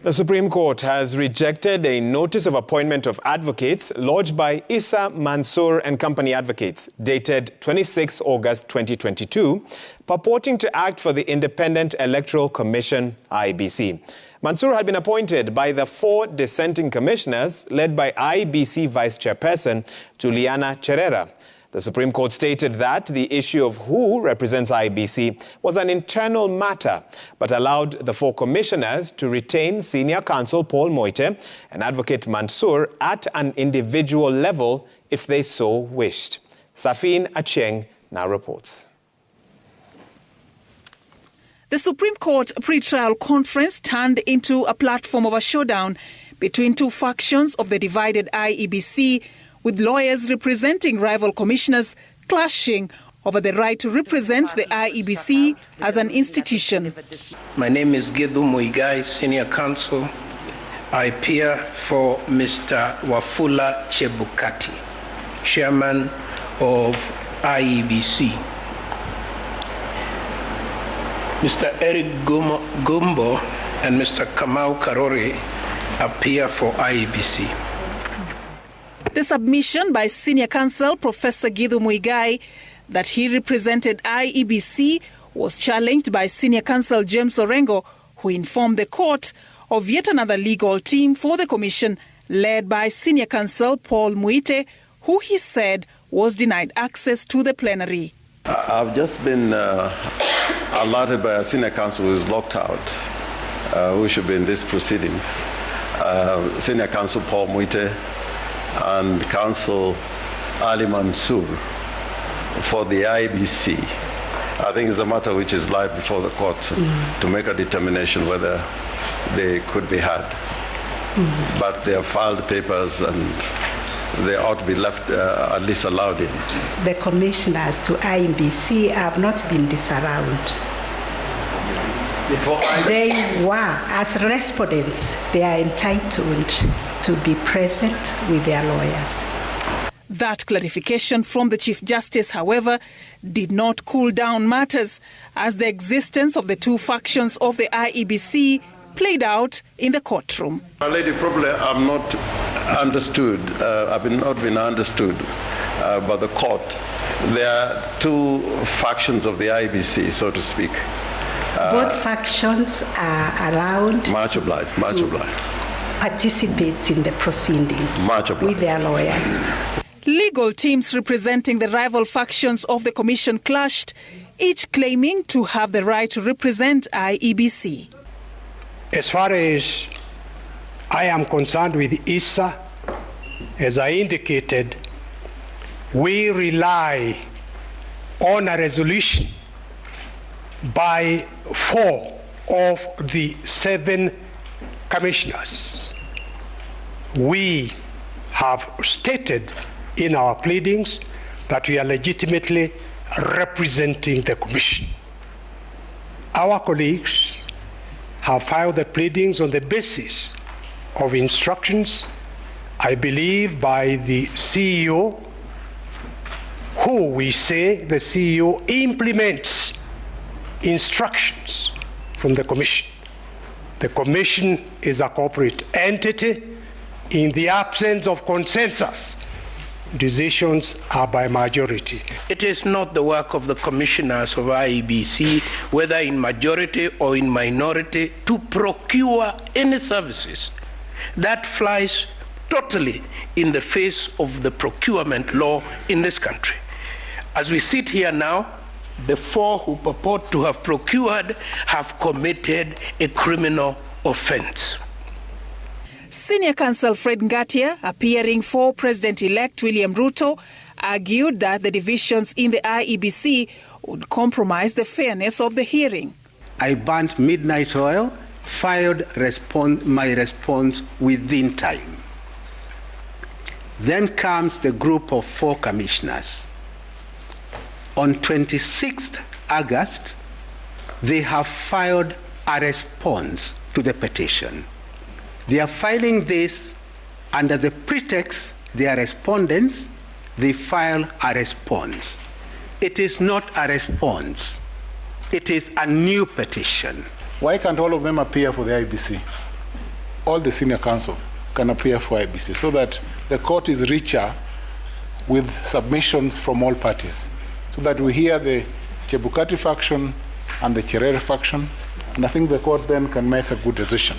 The Supreme Court has rejected a notice of appointment of advocates lodged by ISSA, Mansour and Company Advocates, dated 26 August 2022, purporting to act for the Independent Electoral Commission, IEBC. Mansour had been appointed by the 4 dissenting commissioners led by IEBC Vice Chairperson Juliana Cherera. The Supreme Court stated that the issue of who represents IEBC was an internal matter, but allowed the 4 commissioners to retain Senior Counsel Paul Moite and Advocate Mansour at an individual level if they so wished. Safin Acheng now reports. The Supreme Court pre-trial conference turned into a platform of a showdown between 2 factions of the divided IEBC, with lawyers representing rival commissioners clashing over the right to represent the IEBC as an institution. My name is Githu Muigai, Senior Counsel. I appear for Mr. Wafula Chebukati, Chairman of IEBC. Mr. Eric Gumbo and Mr. Kamau Karori appear for IEBC. The submission by Senior Counsel Professor Githu Muigai that he represented IEBC was challenged by Senior Counsel James Orengo, who informed the court of yet another legal team for the commission led by Senior Counsel Paul Moite, who he said was denied access to the plenary. I've just been alerted by a Senior Counsel who is locked out, who should be in these proceedings. Senior Counsel Paul Moite and Counsel Ali Mansour for the IEBC. I think it's a matter which is live before the court to make a determination whether they could be had. But they have filed papers and they ought to be left at least allowed in. The commissioners to IEBC have not been disallowed. They were, as respondents, they are entitled to be present with their lawyers. That clarification from the Chief Justice, however, did not cool down matters, as the existence of the 2 factions of the IEBC played out in the courtroom. My lady, probably I'm not understood. I've not been understood by the court. There are 2 factions of the IEBC, so to speak. Both factions are allowed to participate in the proceedings with their lawyers. Legal teams representing the rival factions of the commission clashed, each claiming to have the right to represent IEBC. As far as I am concerned with ISSA, as I indicated, we rely on a resolution by 4 of the 7 commissioners. We have stated in our pleadings that we are legitimately representing the commission. Our colleagues have filed the pleadings on the basis of instructions, I believe, by the CEO, who we say the CEO implements instructions from the commission. The commission is a corporate entity. In the absence of consensus, decisions are by majority. It is not the work of the commissioners of IEBC, whether in majority or in minority, to procure any services. That flies totally in the face of the procurement law in this country. As we sit here now, the 4 who purport to have procured have committed a criminal offense. Senior Counsel Fred Ngatia, appearing for President-elect William Ruto, argued that the divisions in the IEBC would compromise the fairness of the hearing. I burnt midnight oil, filed my response within time. Then comes the group of 4 commissioners. On 26th August, they have filed a response to the petition. They are filing this under the pretext they are respondents. They file a response. It is not a response. It is a new petition. Why can't all of them appear for the IEBC? all the senior counsel can appear for IEBC, so that the court is richer with submissions from all parties, so that we hear the Chebukati faction and the Cherere faction, and I think the court then can make a good decision.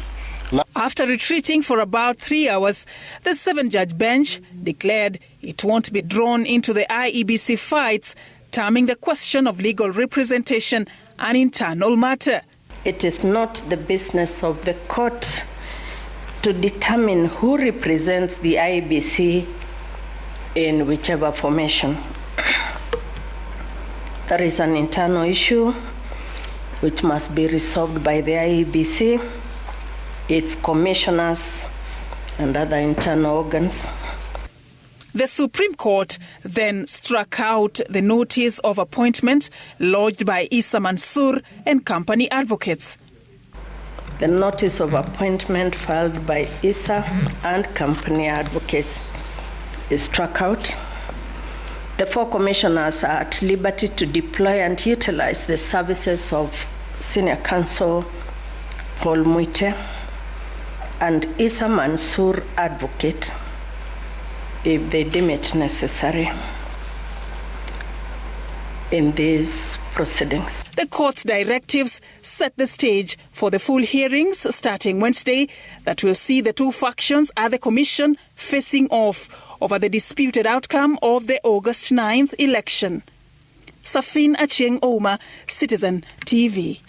After retreating for about 3 hours, the 7-judge bench declared it won't be drawn into the IEBC fights, terming the question of legal representation an internal matter. It is not the business of the court to determine who represents the IEBC in whichever formation. There is an internal issue which must be resolved by the IEBC, its commissioners, and other internal organs. The Supreme Court then struck out the notice of appointment lodged by ISSA Mansour and company advocates. The notice of appointment filed by ISSA and company advocates is struck out. The 4 commissioners are at liberty to deploy and utilize the services of Senior Counsel Paul Muite and ISSA Mansour advocate if they deem it necessary in these proceedings. The court's directives set the stage for the full hearings starting Wednesday that will see the 2 factions at the commission facing off over the disputed outcome of the August 9th election. Safin Achieng Oma, Citizen TV.